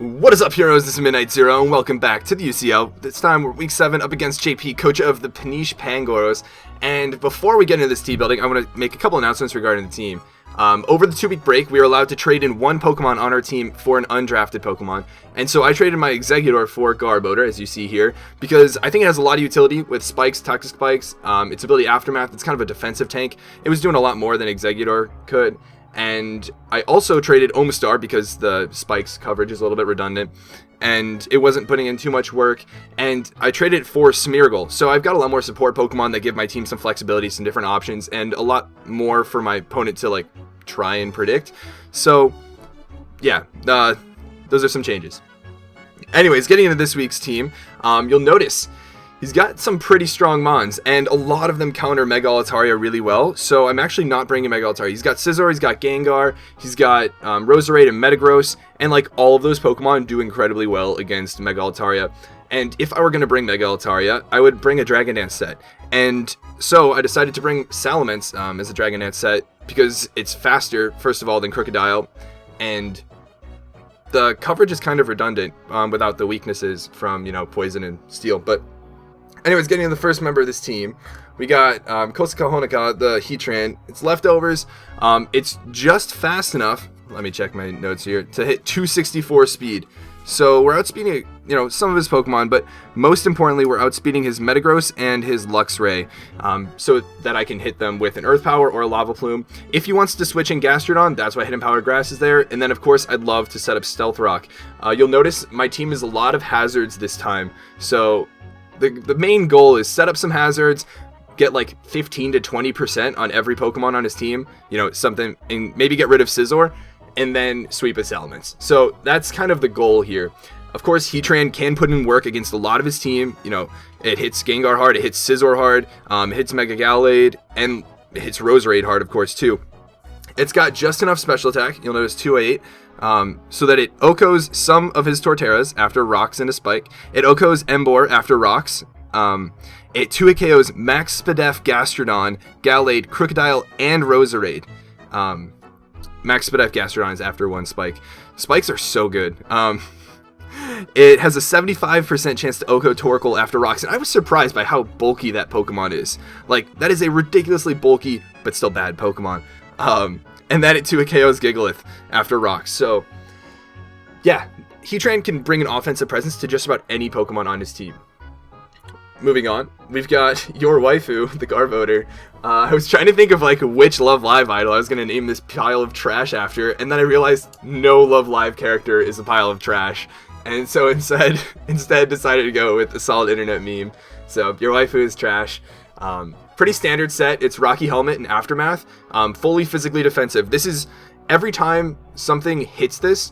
What is up, heroes? This is Midnight Zero, and welcome back to the UCL. This time we're Week 7 up against JP, coach of the Peniche Pangoros. And before we get into this team building, I want to make a couple announcements regarding the team. Over the 2-week break, we were allowed to trade in one Pokemon on our team for an undrafted Pokemon. And so I traded my Exeggutor for Garbodor, as you see here, because I think it has a lot of utility with Spikes, Toxic Spikes, its ability Aftermath. It's kind of a defensive tank. It was doing a lot more than Exeggutor could. And I also traded Omastar because the Spikes coverage is a little bit redundant and it wasn't putting in too much work, and I traded it for Smeargle. So I've got a lot more support Pokemon that give my team some flexibility, some different options, and a lot more for my opponent to like try and predict. So yeah, those are some changes. Anyways, getting into this week's team, you'll notice he's got some pretty strong Mons, and a lot of them counter Mega Altaria really well, so I'm actually not bringing Mega Altaria. He's got Scizor, he's got Gengar, he's got Roserade and Metagross, and like all of those Pokemon do incredibly well against Mega Altaria. And if I were going to bring Mega Altaria, I would bring a Dragon Dance set. And so I decided to bring Salamence as a Dragon Dance set because it's faster, first of all, than Crocodile, and the coverage is kind of redundant without the weaknesses from, Poison and Steel. But anyways, getting to the first member of this team, we got Kosaka Honoka, the Heatran. It's leftovers. It's just fast enough, let me check my notes here, to hit 264 speed. So we're outspeeding, some of his Pokemon, but most importantly, we're outspeeding his Metagross and his Luxray, so that I can hit them with an Earth Power or a Lava Plume. If he wants to switch in Gastrodon, that's why Hidden Power Grass is there. And then, of course, I'd love to set up Stealth Rock. You'll notice my team is a lot of hazards this time, so the main goal is set up some hazards, get like 15 to 20% on every Pokemon on his team, something, and maybe get rid of Scizor, and then sweep a Salamence. So that's kind of the goal here. Of course, Heatran can put in work against a lot of his team. It hits Gengar hard, it hits Scizor hard, it hits Mega Gallade, and it hits Roserade hard, of course, too. It's got just enough special attack, you'll notice 208, so that it OHKOs some of his Torterras after Rocks and a Spike. It OHKOs Emboar after Rocks. It 2-hit KOs Max Spadef, Gastrodon, Gallade, Crocodile, and Roserade. Max Spadef Gastrodon is after one Spike. Spikes are so good. It has a 75% chance to OHKO Torkoal after Rocks, and I was surprised by how bulky that Pokemon is. Like, that is a ridiculously bulky, but still bad Pokemon. And then it 2-hit KOs Gigalith after Rocks. So, yeah, Heatran can bring an offensive presence to just about any Pokemon on his team. Moving on, we've got your waifu, the Garbodor. I was trying to think of like which Love Live idol I was going to name this pile of trash after, and then I realized no Love Live character is a pile of trash. And so instead decided to go with a solid internet meme. So your waifu is trash. Pretty standard set. It's Rocky Helmet and Aftermath. Fully physically defensive. This is every time something hits this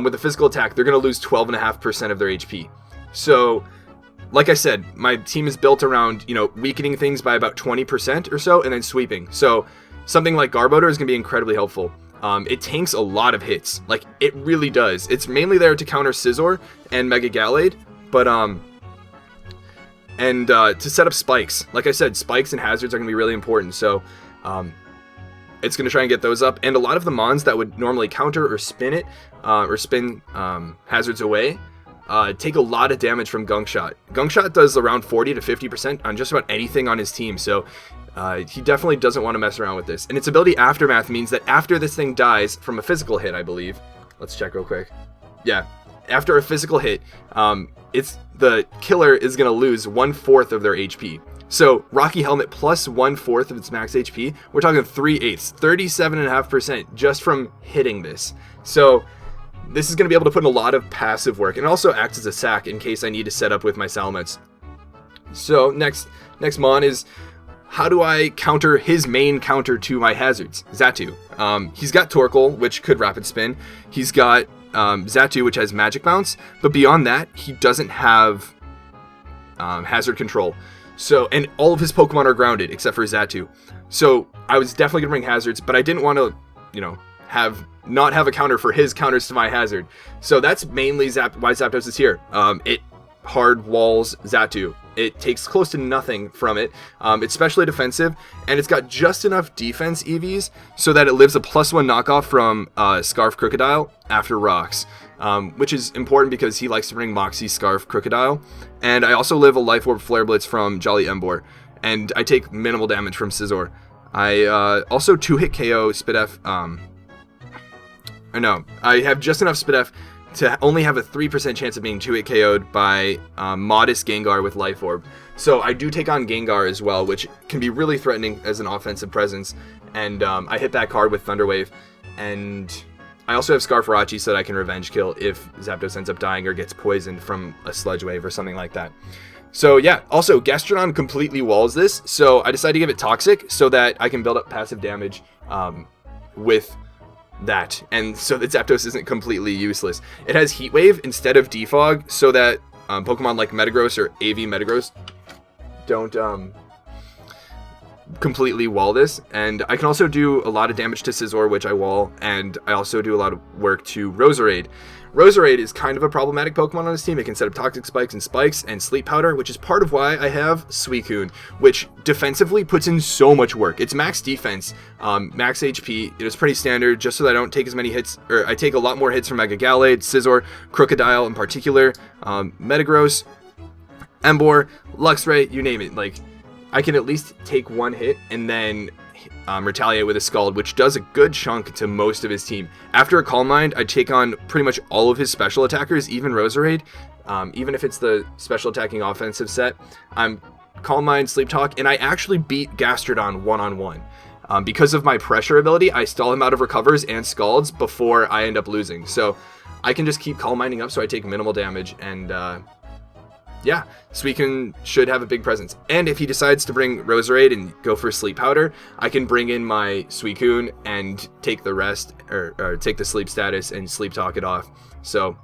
with a physical attack, they're going to lose 12.5% of their HP. So, like I said, my team is built around, weakening things by about 20% or so, and then sweeping. So something like Garbodor is going to be incredibly helpful. It tanks a lot of hits. Like, it really does. It's mainly there to counter Scizor and Mega Gallade, but, to set up Spikes. Like I said, Spikes and Hazards are going to be really important, so, it's going to try and get those up. And a lot of the Mons that would normally counter or spin it, or spin Hazards away, take a lot of damage from Gunk Shot. Gunk Shot does around 40 to 50% on just about anything on his team, so he definitely doesn't want to mess around with this. And its ability Aftermath means that after this thing dies from a physical hit, I believe. Let's check real quick. Yeah, after a physical hit, the killer is going to lose 1/4 of their HP. So Rocky Helmet plus 1/4 of its max HP, we're talking 3/8, 37.5% just from hitting this. So this is going to be able to put in a lot of passive work, and it also acts as a sack in case I need to set up with my Salamence. So next Mon is, how do I counter his main counter to my hazards? Xatu. He's got Torkoal, which could Rapid Spin. He's got Xatu, which has Magic Bounce, but beyond that, he doesn't have Hazard Control. So, and all of his Pokemon are grounded except for Xatu. So I was definitely gonna bring hazards, but I didn't want to, not have a counter for his counters to my hazard. So that's mainly why Zapdos is here. It hard walls Xatu. It takes close to nothing from it. It's specially defensive, and it's got just enough defense EVs so that it lives a +1 knockoff from Scarf Crocodile after Rocks. which is important because he likes to bring Moxie, Scarf, Crocodile. And I also live a Life Orb Flare Blitz from Jolly Embor, and I take minimal damage from Scizor. I also 2-hit KO Spidef. I have just enough Spidef to only have a 3% chance of being 2-hit KO'd by Modest Gengar with Life Orb. So I do take on Gengar as well, which can be really threatening as an offensive presence. And I hit back hard with Thunder Wave. And I also have Scarfarachi so that I can revenge kill if Zapdos ends up dying or gets poisoned from a Sludge Wave or something like that. So yeah, also Gastrodon completely walls this, so I decided to give it Toxic so that I can build up passive damage with that, and so that Zapdos isn't completely useless. It has Heat Wave instead of Defog so that Pokemon like Metagross or AV Metagross don't completely wall this. And I can also do a lot of damage to Scizor, which I wall, and I also do a lot of work to Roserade. Roserade is kind of a problematic Pokemon on this team. It can set up Toxic Spikes and Sleep Powder, which is part of why I have Suicune, which defensively puts in so much work. It's max defense, max HP. It is pretty standard, just so that I don't take as many hits, or I take a lot more hits from Mega Gallade, Scizor, Crocodile in particular, Metagross, Embor, Luxray, you name it. Like, I can at least take one hit and then retaliate with a Scald, which does a good chunk to most of his team. After a Calm Mind, I take on pretty much all of his special attackers, even Roserade, even if it's the special attacking offensive set. I'm Calm Mind, Sleep Talk, and I actually beat Gastrodon one-on-one. Because of my pressure ability, I stall him out of recovers and Scalds before I end up losing. So I can just keep Calm Minding up so I take minimal damage, and yeah, Suicune should have a big presence. And if he decides to bring Roserade and go for Sleep Powder, I can bring in my Suicune and take the rest, or take the sleep status and Sleep Talk it off. So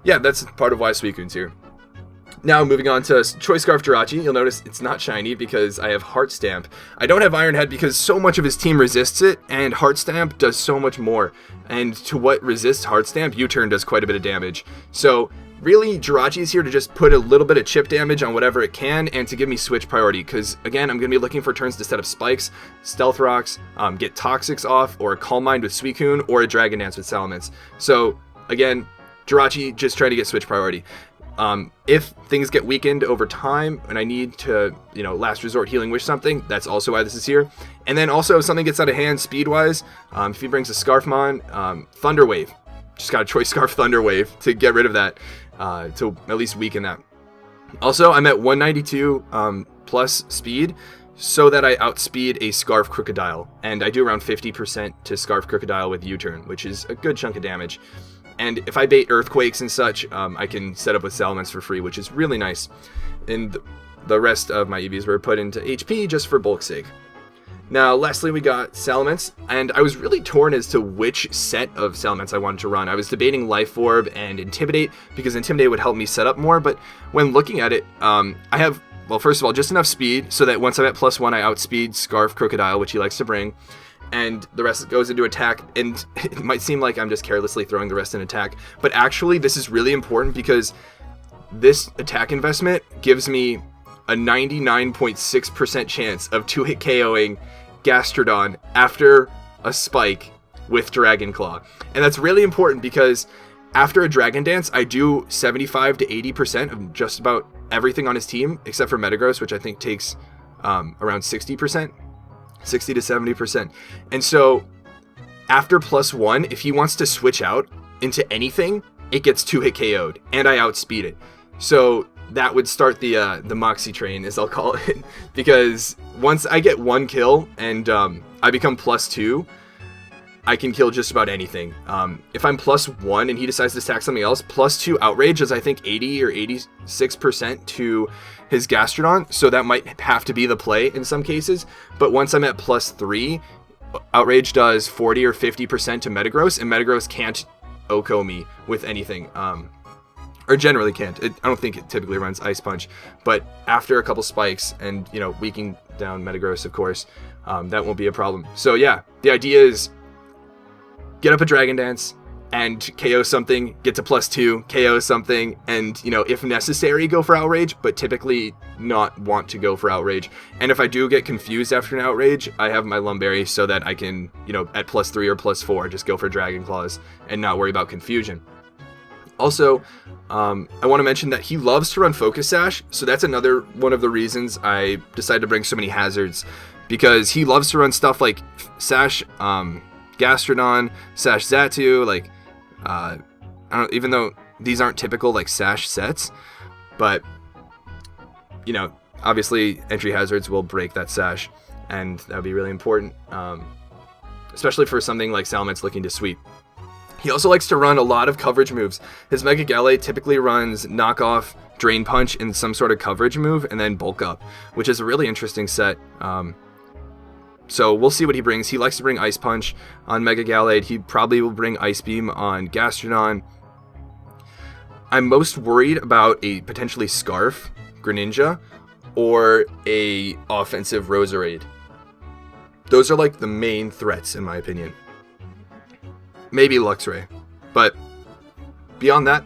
yeah, that's part of why Suicune's here. Now moving on to Choice Scarf Jirachi, you'll notice it's not shiny because I have Heart Stamp. I don't have Iron Head because so much of his team resists it, and Heart Stamp does so much more. And to what resists Heart Stamp, U-Turn does quite a bit of damage. So really, Jirachi is here to just put a little bit of chip damage on whatever it can, and to give me switch priority, because again, I'm going to be looking for turns to set up Spikes, Stealth Rocks, get Toxics off, or a Calm Mind with Suicune, or a Dragon Dance with Salamence. So again, Jirachi just trying to get switch priority. If things get weakened over time and I need to, last resort Healing Wish something, that's also why this is here. And then also if something gets out of hand speed-wise, if he brings a Scarfmon, Thunder Wave. Just got a Choice Scarf Thunder Wave to get rid of that, to at least weaken that. Also, I'm at 192 plus speed, so that I outspeed a Scarf Crocodile. And I do around 50% to Scarf Crocodile with U-Turn, which is a good chunk of damage. And if I bait Earthquakes and such, I can set up with Salamence for free, which is really nice. And the rest of my EVs were put into HP just for bulk's sake. Now, lastly, we got Salamence, and I was really torn as to which set of Salamence I wanted to run. I was debating Life Orb and Intimidate, because Intimidate would help me set up more, but when looking at it, I have, well, first of all, just enough speed, so that once I'm at +1, I outspeed Scarf Crocodile, which he likes to bring, and the rest goes into attack, and it might seem like I'm just carelessly throwing the rest in attack, but actually, this is really important, because this attack investment gives me a 99.6% chance of 2-hit KOing Gastrodon after a Spike with Dragon Claw. And that's really important because after a Dragon Dance, I do 75 to 80% of just about everything on his team, except for Metagross, which I think takes around 60%, 60 to 70%. And so after +1, if he wants to switch out into anything, it gets 2-hit KO'd, and I outspeed it. So that would start the Moxie train, as I'll call it, because once I get one kill and I become +2, I can kill just about anything. If I'm +1 and he decides to attack something else, +2 Outrage is I think 80 or 86% to his Gastrodon, so that might have to be the play in some cases. But once I'm at +3, Outrage does 40 or 50% to Metagross, and Metagross can't OHKO me with anything. Or generally can't. I don't think it typically runs Ice Punch, but after a couple spikes and, weakening down Metagross, of course, that won't be a problem. So yeah, the idea is get up a Dragon Dance and KO something, get to +2, KO something, and, if necessary, go for Outrage, but typically not want to go for Outrage. And if I do get confused after an Outrage, I have my Lumberry so that I can, at +3 or +4, just go for Dragon Claws and not worry about confusion. Also, I want to mention that he loves to run Focus Sash, so that's another one of the reasons I decided to bring so many hazards, because he loves to run stuff like Sash Gastrodon, Sash Xatu, like, I don't, even though these aren't typical like Sash sets, but, you know, obviously entry hazards will break that Sash, and that would be really important, especially for something like Salaman's looking to sweep. He also likes to run a lot of coverage moves. His Mega Gallade typically runs Knockoff, Drain Punch, and some sort of coverage move, and then Bulk Up, which is a really interesting set. So we'll see what he brings. He likes to bring Ice Punch on Mega Gallade. He probably will bring Ice Beam on Gastrodon. I'm most worried about a potentially Scarf, Greninja, or a offensive Roserade. Those are like the main threats in my opinion. Maybe Luxray, but beyond that,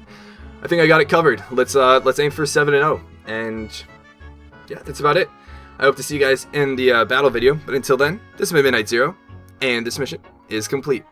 I think I got it covered. Let's aim for 7-0, and yeah, that's about it. I hope to see you guys in the battle video, but until then, this has been Midnight Zero, and this mission is complete.